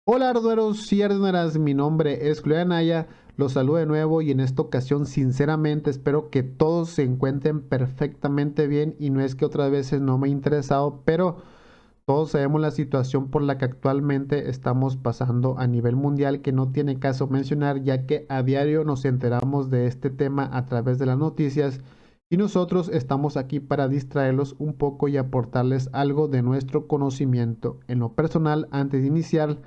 Hola ardueros y ardueras, mi nombre es Gloria Naya, los saludo de nuevo y en esta ocasión sinceramente espero que todos se encuentren perfectamente bien y no es que otras veces no me he interesado, pero todos sabemos la situación por la que actualmente estamos pasando a nivel mundial que no tiene caso mencionar ya que a diario nos enteramos de este tema a través de las noticias y nosotros estamos aquí para distraerlos un poco y aportarles algo de nuestro conocimiento. En lo personal, antes de iniciar,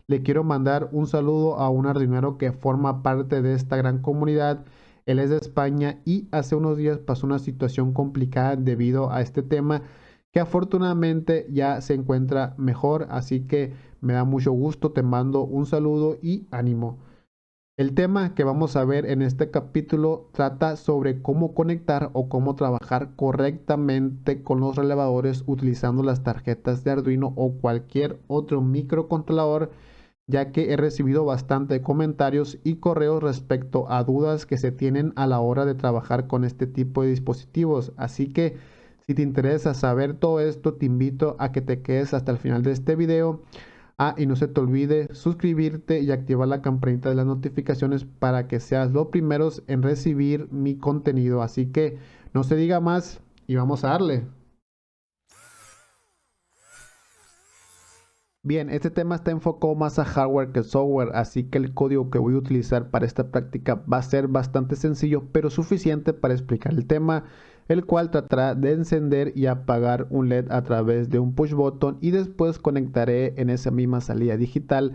le quiero mandar un saludo a un ardinero que forma parte de esta gran comunidad. Él es de España y hace unos días pasó una situación complicada debido a este tema que afortunadamente ya se encuentra mejor, así que me da mucho gusto, te mando un saludo y ánimo. El tema que vamos a ver en este capítulo trata sobre cómo conectar o cómo trabajar correctamente con los relevadores utilizando las tarjetas de Arduino o cualquier otro microcontrolador, ya que he recibido bastante comentarios y correos respecto a dudas que se tienen a la hora de trabajar con este tipo de dispositivos. Así que si te interesa saber todo esto, te invito a que te quedes hasta el final de este video. Y no se te olvide suscribirte y activar la campanita de las notificaciones para que seas los primeros en recibir mi contenido. Así que no se diga más y vamos a darle. Bien, este tema está enfocado más a hardware que software, así que el código que voy a utilizar para esta práctica va a ser bastante sencillo, pero suficiente para explicar el tema, el cual tratará de encender y apagar un LED a través de un push button y después conectaré en esa misma salida digital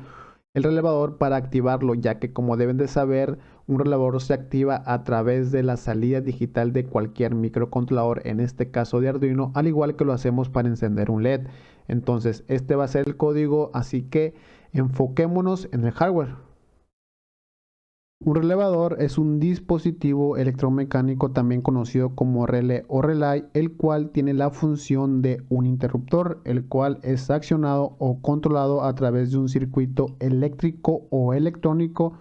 el relevador para activarlo, ya que como deben de saber, un relevador se activa a través de la salida digital de cualquier microcontrolador, en este caso de Arduino, al igual que lo hacemos para encender un LED. Entonces, este va a ser el código, así que enfoquémonos en el hardware. Un relevador es un dispositivo electromecánico también conocido como relé o relay, el cual tiene la función de un interruptor, el cual es accionado o controlado a través de un circuito eléctrico o electrónico,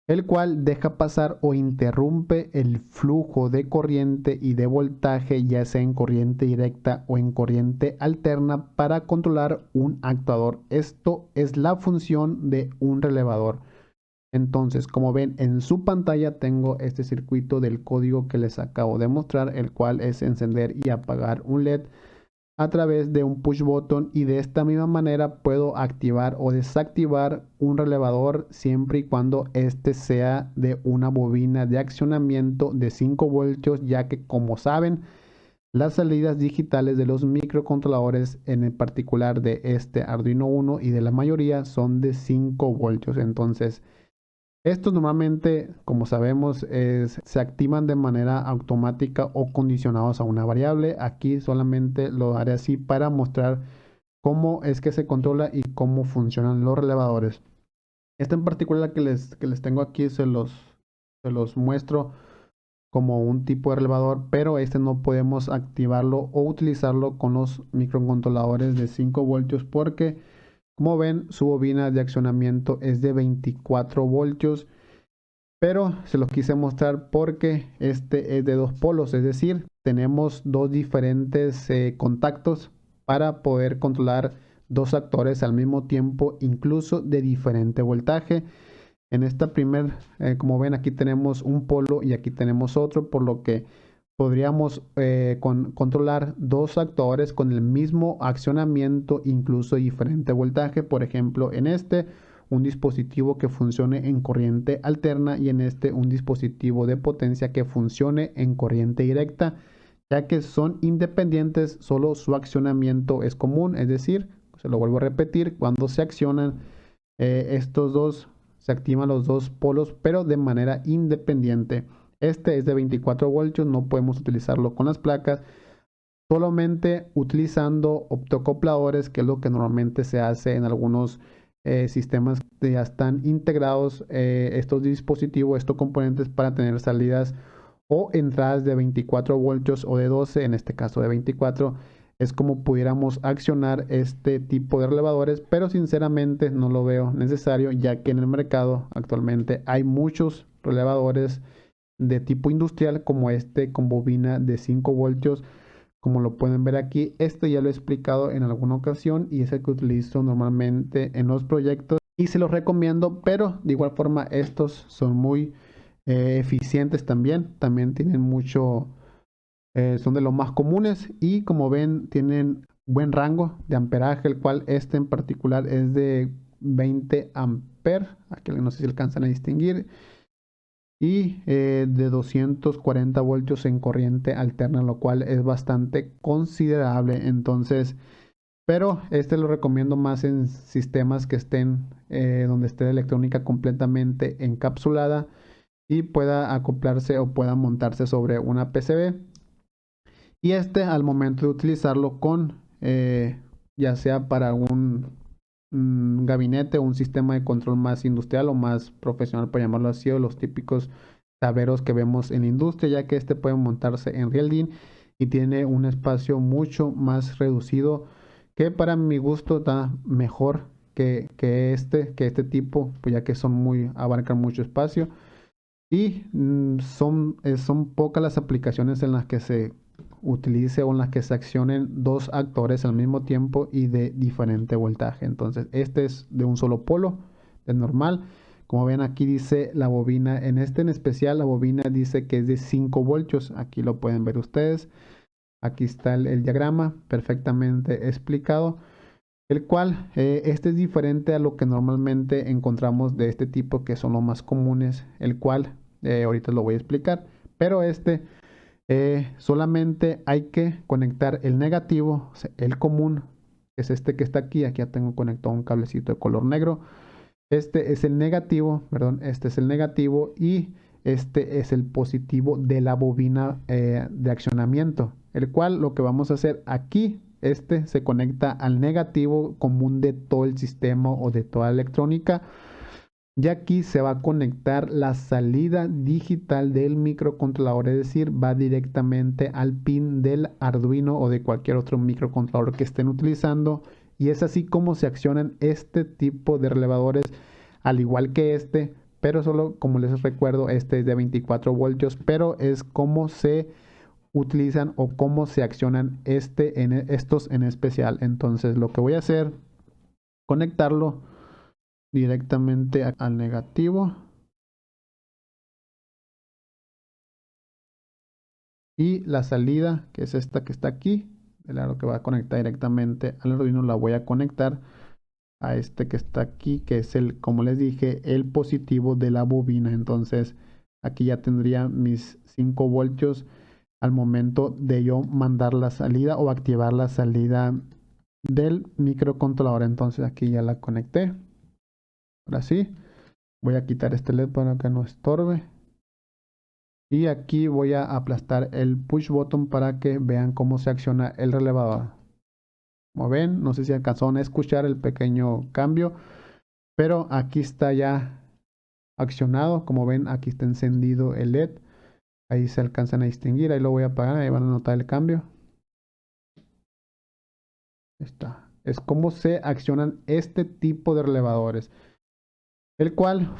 el cual deja pasar o interrumpe el flujo de corriente y de voltaje, ya sea en corriente directa o en corriente alterna, para controlar un actuador. Esto es la función de un relevador. Entonces, como ven en su pantalla, tengo este circuito del código que les acabo de mostrar, el cual es encender y apagar un LED a través de un push button, y de esta misma manera puedo activar o desactivar un relevador siempre y cuando este sea de una bobina de accionamiento de 5 voltios, ya que como saben, las salidas digitales de los microcontroladores, en el particular de este Arduino Uno y de la mayoría, son de 5 voltios. Entonces, estos normalmente, como sabemos, se activan de manera automática o condicionados a una variable. Aquí solamente lo haré así para mostrar cómo es que se controla y cómo funcionan los relevadores. Este en particular que les tengo aquí se los muestro como un tipo de relevador, pero este no podemos activarlo o utilizarlo con los microcontroladores de 5 voltios porque, como ven, su bobina de accionamiento es de 24 voltios, pero se los quise mostrar porque este es de dos polos, es decir, tenemos dos diferentes contactos para poder controlar dos actores al mismo tiempo, incluso de diferente voltaje. En esta primer, como ven, aquí tenemos un polo y aquí tenemos otro, por lo que podríamos controlar dos actuadores con el mismo accionamiento, incluso diferente voltaje. Por ejemplo, en este, un dispositivo que funcione en corriente alterna, y en este un dispositivo de potencia que funcione en corriente directa, ya que son independientes, solo su accionamiento es común, es decir, se lo vuelvo a repetir, cuando se accionan estos dos, se activan los dos polos, pero de manera independiente. Este es de 24 voltios, no podemos utilizarlo con las placas, solamente utilizando optocopladores, que es lo que normalmente se hace en algunos sistemas que ya están integrados estos dispositivos, estos componentes, para tener salidas o entradas de 24 voltios o de 12, en este caso de 24. Es como pudiéramos accionar este tipo de relevadores, pero sinceramente no lo veo necesario, ya que en el mercado actualmente hay muchos relevadores de tipo industrial como este con bobina de 5 voltios, como lo pueden ver aquí. Este ya lo he explicado en alguna ocasión y es el que utilizo normalmente en los proyectos. y se los recomiendo, pero de igual forma estos son muy eficientes también tienen mucho, son de los más comunes y como ven tienen buen rango de amperaje, el cual este en particular es de 20 amperes, aquí no sé si alcanzan a distinguir, y de 240 voltios en corriente alterna, lo cual es bastante considerable. Entonces, pero este lo recomiendo más en sistemas que estén donde esté la electrónica completamente encapsulada y pueda acoplarse o pueda montarse sobre una PCB. Y este al momento de utilizarlo con ya sea para un gabinete o un sistema de control más industrial o más profesional, por llamarlo así, o los típicos taberos que vemos en la industria, ya que este puede montarse en Real y tiene un espacio mucho más reducido, que para mi gusto da mejor que este tipo, pues ya que abarcan mucho espacio y son pocas las aplicaciones en las que se utilice o en las que se accionen dos actores al mismo tiempo y de diferente voltaje. Entonces, este es de un solo polo, es normal. Como ven aquí dice la bobina, en este en especial la bobina dice que es de 5 voltios. Aquí lo pueden ver ustedes. Aquí está el diagrama perfectamente explicado. El cual este es diferente a lo que normalmente encontramos de este tipo, que son los más comunes, el cual ahorita lo voy a explicar, pero solamente hay que conectar el negativo, o sea, el común, que es este que está aquí ya tengo conectado un cablecito de color negro, este es el negativo, perdón, este es el negativo y este es el positivo de la bobina de accionamiento, el cual lo que vamos a hacer aquí, este se conecta al negativo común de todo el sistema o de toda la electrónica. Y aquí se va a conectar la salida digital del microcontrolador, es decir, va directamente al pin del Arduino o de cualquier otro microcontrolador que estén utilizando. Y es así como se accionan este tipo de relevadores, al igual que este, pero solo como les recuerdo, este es de 24 voltios, pero es como se utilizan o cómo se accionan estos en especial. Entonces lo que voy a hacer, conectarlo directamente al negativo y la salida, que es esta que está aquí, el aro que va a conectar directamente al Arduino, la voy a conectar a este que está aquí, que es el, como les dije, el positivo de la bobina. Entonces aquí ya tendría mis 5 voltios al momento de yo mandar la salida o activar la salida del microcontrolador. Entonces aquí ya la conecté. Ahora sí, voy a quitar este LED para que no estorbe. Y aquí voy a aplastar el push button para que vean cómo se acciona el relevador. Como ven, no sé si alcanzaron a escuchar el pequeño cambio, pero aquí está ya accionado. Como ven, aquí está encendido el LED. Ahí se alcanzan a distinguir, ahí lo voy a apagar, ahí van a notar el cambio. Ahí está. Es como se accionan este tipo de relevadores, el cual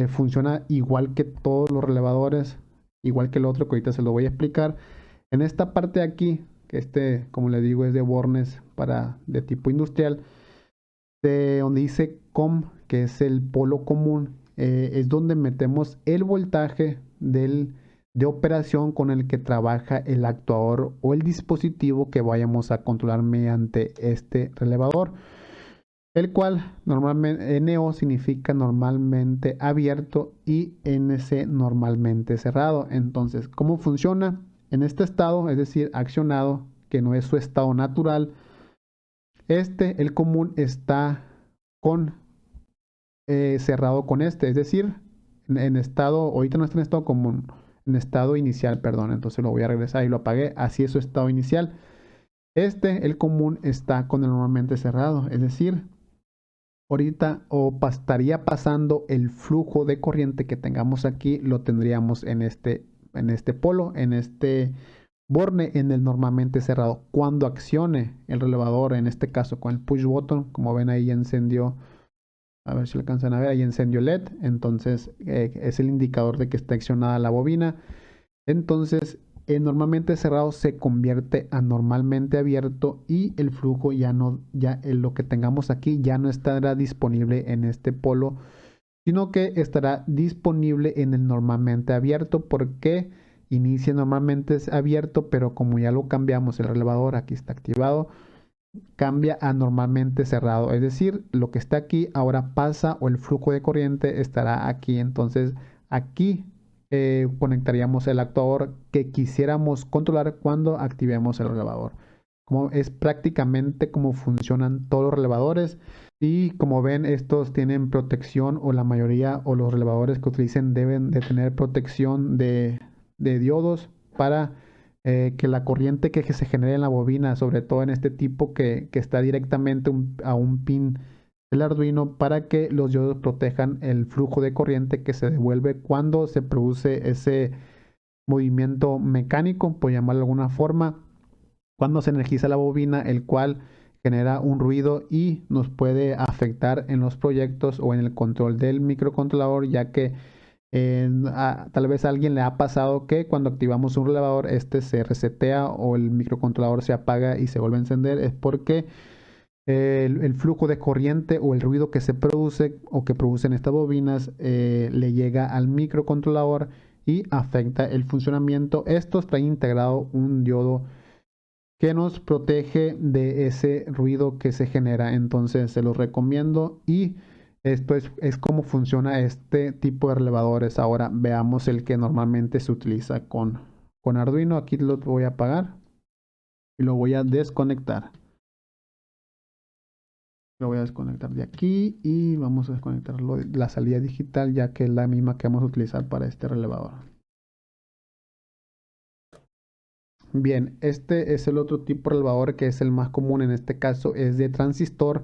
funciona igual que todos los relevadores, igual que el otro que ahorita se lo voy a explicar. En esta parte de aquí, que como les digo, es de bornes de tipo industrial, de donde dice COM, que es el polo común, es donde metemos el voltaje de operación con el que trabaja el actuador o el dispositivo que vayamos a controlar mediante este relevador, el cual normalmente NO significa normalmente abierto y NC normalmente cerrado. Entonces, ¿cómo funciona? En este estado, es decir, accionado, que no es su estado natural, el común está cerrado con es decir, en estado, ahorita no está en estado común, en estado inicial, perdón, entonces lo voy a regresar y lo apagué, así es su estado inicial. El común está con el normalmente cerrado, es decir, ahorita estaría pasando el flujo de corriente que tengamos aquí, lo tendríamos en este polo, en este borne, en el normalmente cerrado. Cuando accione el relevador, en este caso con el push button, como ven ahí encendió, a ver si alcanzan a ver, ahí encendió LED, entonces es el indicador de que está accionada la bobina. Entonces normalmente cerrado se convierte a normalmente abierto y el flujo lo que tengamos aquí ya no estará disponible en este polo, sino que estará disponible en el normalmente abierto, porque inicia normalmente es abierto, pero como ya lo cambiamos el relevador, aquí está activado, cambia a normalmente cerrado, es decir, lo que está aquí ahora pasa o el flujo de corriente estará aquí. Entonces aquí conectaríamos el actuador que quisiéramos controlar cuando activemos el relevador. Como es prácticamente como funcionan todos los relevadores. Y como ven, estos tienen protección, o la mayoría o los relevadores que utilicen deben de tener protección de diodos para que la corriente que se genere en la bobina, sobre todo en este tipo que está directamente a un pin del Arduino, para que los diodos protejan el flujo de corriente que se devuelve cuando se produce ese movimiento mecánico, por llamarlo de alguna forma, cuando se energiza la bobina, el cual genera un ruido y nos puede afectar en los proyectos o en el control del microcontrolador, ya que tal vez a alguien le ha pasado que cuando activamos un relevador este se resetea o el microcontrolador se apaga y se vuelve a encender. Es porque el flujo de corriente o el ruido que se produce o que producen estas bobinas le llega al microcontrolador y afecta el funcionamiento. Estos traen integrado un diodo que nos protege de ese ruido que se genera. Entonces se los recomiendo, y esto es como funciona este tipo de relevadores. Ahora veamos el que normalmente se utiliza con Arduino. Aquí lo voy a apagar y lo voy a desconectar. Lo voy a desconectar de aquí y vamos a desconectar la salida digital, ya que es la misma que vamos a utilizar para este relevador. Bien, este es el otro tipo de relevador que es el más común. En este caso es de transistor,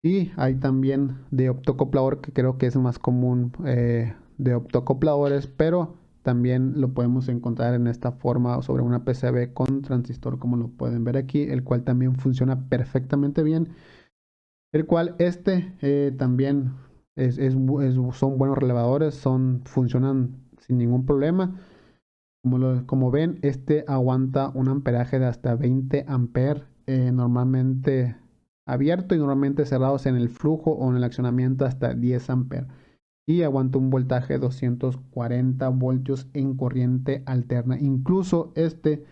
y hay también de optocoplador, que creo que es más común de optocopladores, pero también lo podemos encontrar en esta forma sobre una PCB con transistor, como lo pueden ver aquí, el cual también funciona perfectamente bien. El cual también son buenos relevadores, funcionan sin ningún problema. Como ven, este aguanta un amperaje de hasta 20 amperes, normalmente abierto y normalmente cerrados en el flujo o en el accionamiento hasta 10 amperes. Y aguanta un voltaje de 240 voltios en corriente alterna. Incluso este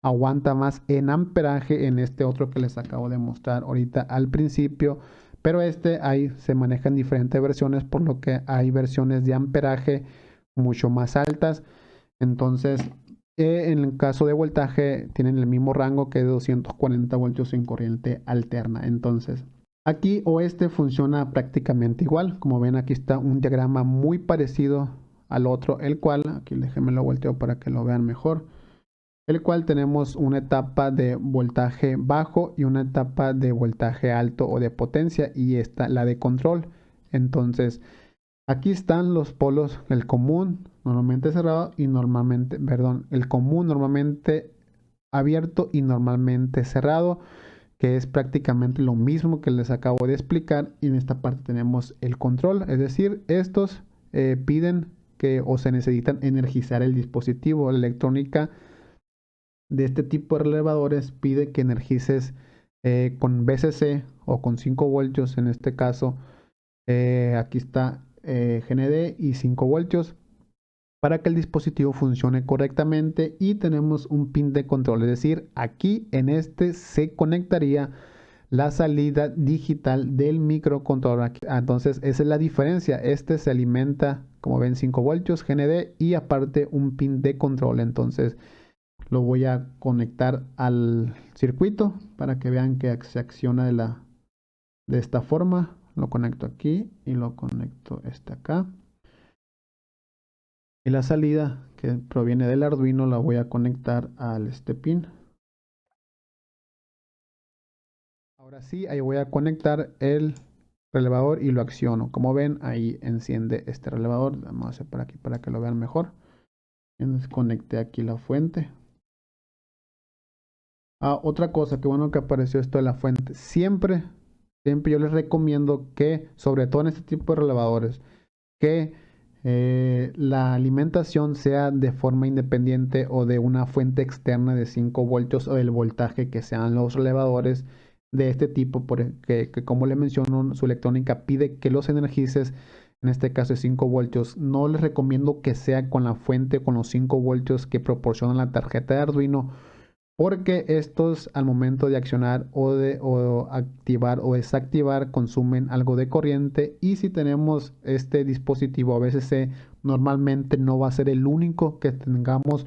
aguanta más en amperaje en este otro que les acabo de mostrar ahorita al principio. Pero se manejan diferentes versiones, por lo que hay versiones de amperaje mucho más altas. Entonces, en el caso de voltaje, tienen el mismo rango que de 240 voltios en corriente alterna. Entonces, aquí funciona prácticamente igual. Como ven, aquí está un diagrama muy parecido al otro, el cual, aquí déjenme lo volteo para que lo vean mejor, el cual tenemos una etapa de voltaje bajo y una etapa de voltaje alto o de potencia, y esta la de control. Entonces, aquí están los polos: el común normalmente cerrado y el común normalmente abierto y normalmente cerrado, que es prácticamente lo mismo que les acabo de explicar. Y en esta parte tenemos el control, es decir, estos piden o se necesitan energizar el dispositivo. La electrónica de este tipo de relevadores pide que energices con VCC o con 5 voltios, en este caso aquí está GND y 5 voltios, para que el dispositivo funcione correctamente. Y tenemos un pin de control, es decir, aquí en se conectaría la salida digital del microcontrolador. Entonces esa es la diferencia. Se alimenta, como ven, 5 voltios GND y aparte un pin de control. Entonces lo voy a conectar al circuito para que vean que se acciona de esta forma. Lo conecto aquí y lo conecto acá. Y la salida que proviene del Arduino la voy a conectar al pin. Ahora sí, ahí voy a conectar el relevador y lo acciono. Como ven, ahí enciende este relevador. Vamos a hacer por aquí para que lo vean mejor. Entonces conecté aquí la fuente. Otra cosa, que bueno que apareció esto de la fuente. Siempre yo les recomiendo que, sobre todo en este tipo de relevadores, que la alimentación sea de forma independiente o de una fuente externa de 5 voltios o el voltaje que sean los relevadores de este tipo, porque que como le menciono, su electrónica pide que los energices, en este caso de 5 voltios. No les recomiendo que sea con la fuente con los 5 voltios que proporciona la tarjeta de Arduino, porque estos al momento de accionar o activar o desactivar consumen algo de corriente, y si tenemos este dispositivo a veces normalmente no va a ser el único que tengamos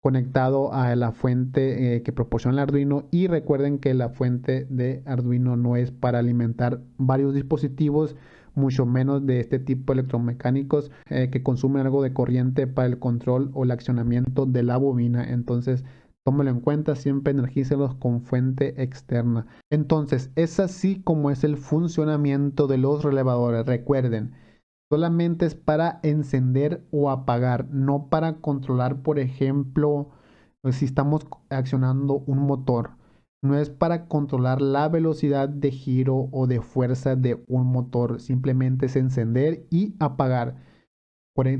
conectado a la fuente que proporciona el Arduino. Y recuerden que la fuente de Arduino no es para alimentar varios dispositivos, mucho menos de este tipo de electromecánicos que consumen algo de corriente para el control o el accionamiento de la bobina. Entonces tómelo en cuenta, siempre energícelos con fuente externa. Entonces es así como es el funcionamiento de los relevadores. Recuerden, solamente es para encender o apagar, no para controlar, por ejemplo, si estamos accionando un motor. No es para controlar la velocidad de giro o de fuerza de un motor, simplemente es encender y apagar.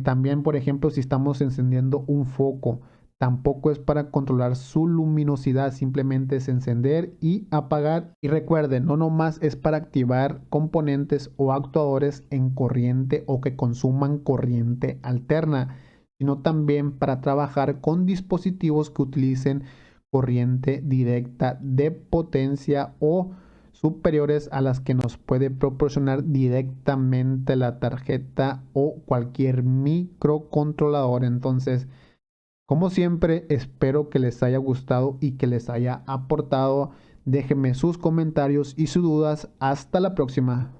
También, por ejemplo, si estamos encendiendo un foco, tampoco es para controlar su luminosidad, simplemente es encender y apagar. Y recuerden, no nomás es para activar componentes o actuadores en corriente o que consuman corriente alterna, sino también para trabajar con dispositivos que utilicen corriente directa de potencia o superiores a las que nos puede proporcionar directamente la tarjeta o cualquier microcontrolador. Entonces, como siempre, espero que les haya gustado y que les haya aportado. Déjenme sus comentarios y sus dudas. Hasta la próxima.